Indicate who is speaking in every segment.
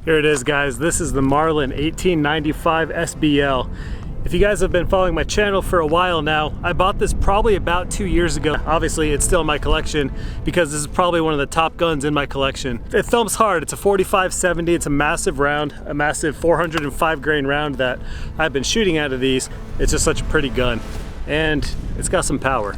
Speaker 1: Here it is, guys. This is the Marlin 1895 SBL. If you guys have been following my channel for a while now, I bought this probably about 2 years ago. Obviously, it's still in my collection because this is probably one of the top guns in my collection. It thumps hard. It's a 45-70. It's a massive round, a massive 405 grain round that I've been shooting out of these. It's just such a pretty gun, and it's got some power.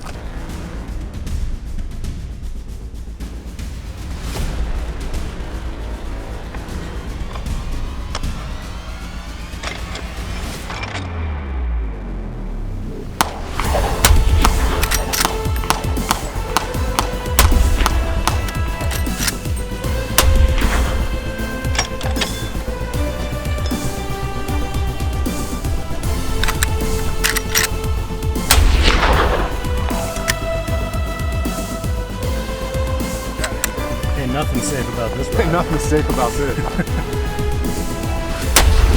Speaker 1: Nothing safe about this one.
Speaker 2: Ain't nothing safe about this.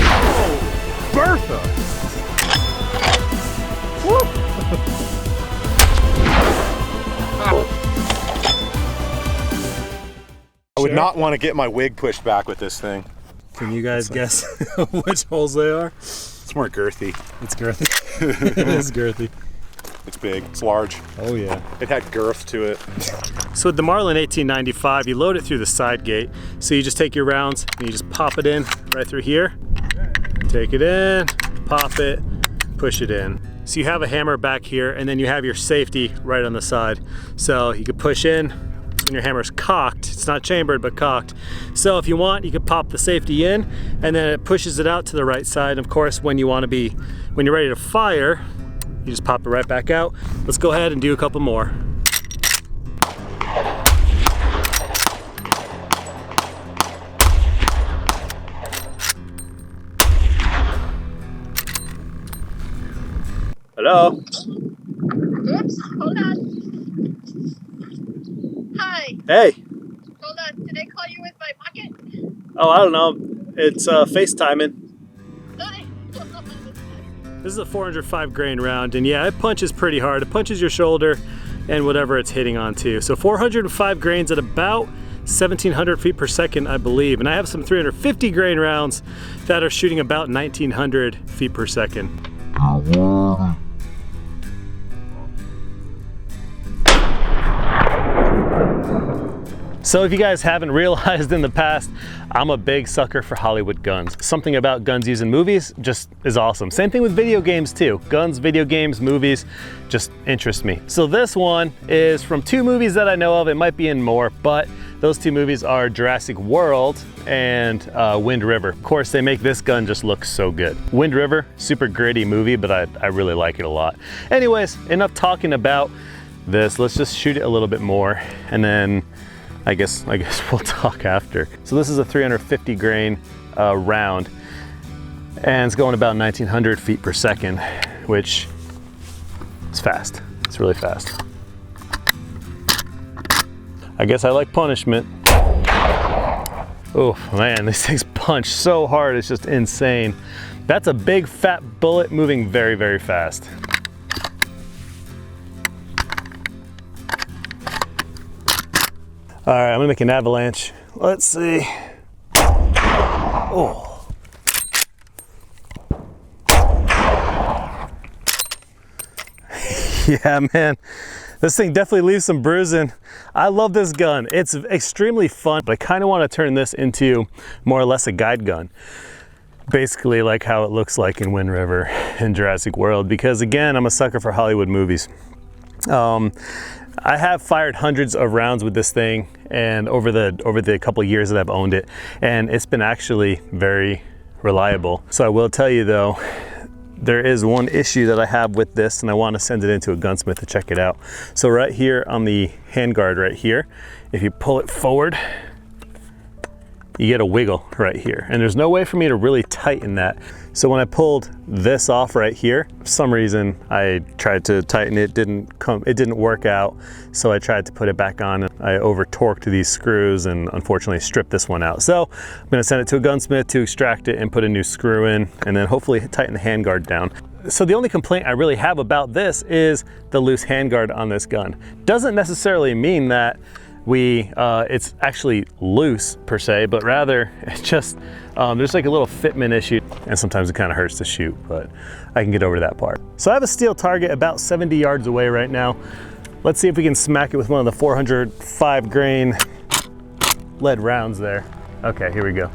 Speaker 2: Oh, Bertha! Woo! I would not want to get my wig pushed back with this thing.
Speaker 1: Can you guys guess which holes they are?
Speaker 2: It's more girthy.
Speaker 1: It's girthy. It is girthy.
Speaker 2: It's big, it's large.
Speaker 1: Oh yeah.
Speaker 2: It had girth to it.
Speaker 1: So with the Marlin 1895, you load it through the side gate. So you just take your rounds and you just pop it in right through here. Take it in, pop it, push it in. So you have a hammer back here and then you have your safety right on the side. So you could push in when your hammer's cocked. It's not chambered, but cocked. So if you want, you could pop the safety in and then it pushes it out to the right side. Of course, when you're ready to fire, you just pop it right back out. Let's go ahead and do a couple more. Hello?
Speaker 3: Oops, hold on. Hi.
Speaker 1: Hey.
Speaker 3: Hold on, did I call you with my pocket?
Speaker 1: Oh, I don't know. It's FaceTiming.
Speaker 3: Hi.
Speaker 1: This is a 405 grain round, and yeah, it punches pretty hard. It punches your shoulder and whatever it's hitting onto. So 405 grains at about 1,700 feet per second, I believe. And I have some 350 grain rounds that are shooting about 1,900 feet per second. So if you guys haven't realized in the past, I'm a big sucker for Hollywood guns. Something about guns used in movies just is awesome. Same thing with video games too. Guns, video games, movies just interest me. So this one is from two movies that I know of. It might be in more, but those two movies are Jurassic World and Wind River. Of course, they make this gun just look so good. Wind River, super gritty movie, but I really like it a lot. Anyways, enough talking about this. Let's just shoot it a little bit more and then I guess we'll talk after. So this is a 350 grain round and it's going about 1,900 feet per second, which is fast. It's really fast. I guess I like punishment. Oh man, these things punch so hard, it's just insane. That's a big fat bullet moving very, very fast. All right, I'm gonna make an avalanche. Let's see. Oh. Yeah, man, this thing definitely leaves some bruising. I love this gun. It's extremely fun, but I kind of want to turn this into more or less a guide gun. Basically like how it looks like in Wind River and Jurassic World, because again, I'm a sucker for Hollywood movies. I have fired hundreds of rounds with this thing and over the couple years that I've owned it, and it's been actually very reliable. So I will tell you though, there is one issue that I have with this, and I want to send it into a gunsmith to check it out. So right here on the handguard right here, if you pull it forward, you get a wiggle right here, and there's no way for me to really tighten that. So when I pulled this off right here, for some reason I tried to tighten it, it didn't work out. So I tried to put it back on, and I over torqued these screws and unfortunately stripped this one out. So I'm gonna send it to a gunsmith to extract it and put a new screw in, and then hopefully tighten the handguard down. So the only complaint I really have about this is the loose handguard on this gun. Doesn't necessarily mean that it's actually loose per se, but rather it's just, there's like a little fitment issue, and sometimes it kind of hurts to shoot, but I can get over that part. So I have a steel target about 70 yards away right now. Let's see if we can smack it with one of the 405 grain lead rounds there. Okay, here we go.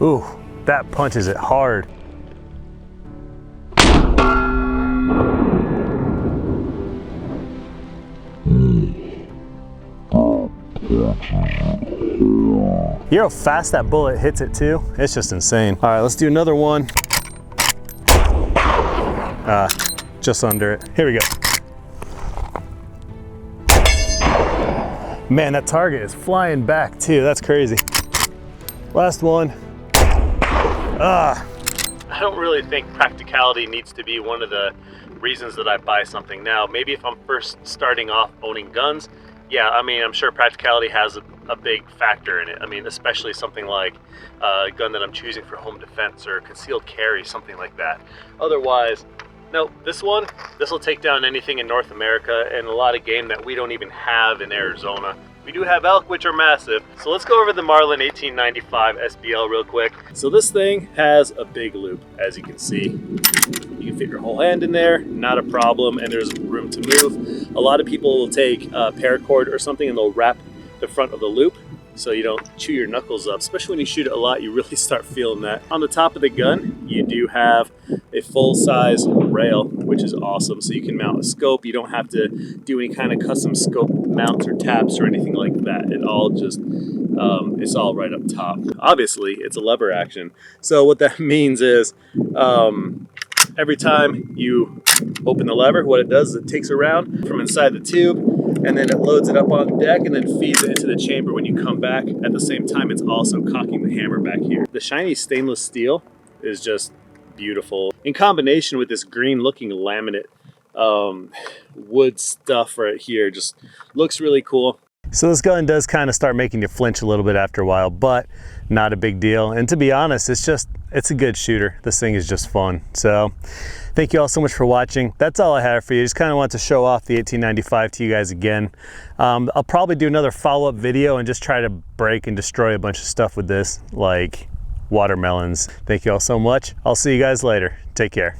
Speaker 1: Ooh, that punches it hard. You know how fast that bullet hits it too? It's just insane. All right, let's do another one. Just under it. Here we go. Man, that target is flying back too. That's crazy. Last one. I don't really think practicality needs to be one of the reasons that I buy something now. Maybe if I'm first starting off owning guns, yeah, I mean, I'm sure practicality has a big factor in it. I mean, especially something like a gun that I'm choosing for home defense or concealed carry, something like that. Otherwise, no, this will take down anything in North America and a lot of game that we don't even have in Arizona. We do have elk, which are massive. So let's go over the Marlin 1895 SBL real quick. So this thing has a big loop, as you can see. You can fit your whole hand in there, not a problem, and there's room to move. A lot of people will take paracord or something and they'll wrap the front of the loop so you don't chew your knuckles up. Especially when you shoot it a lot, you really start feeling that. On the top of the gun, you do have a full-size rail, which is awesome. So you can mount a scope. You don't have to do any kind of custom scope mounts or taps or anything like that. It all just, it's all right up top. Obviously, it's a lever action. So what that means is, every time you open the lever, what it does is it takes a round from inside the tube, and then it loads it up on the deck and then feeds it into the chamber. When you come back, at the same time, it's also cocking the hammer back here. The shiny stainless steel is just beautiful. In combination with this green looking laminate wood stuff right here, just looks really cool. So this gun does kind of start making you flinch a little bit after a while, but not a big deal. And to be honest, it's a good shooter. This thing is just fun. So thank you all so much for watching. That's all I have for you. Just kind of want to show off the 1895 to you guys again. I'll probably do another follow-up video and just try to break and destroy a bunch of stuff with this, like watermelons. Thank you all so much. I'll see you guys later. Take care.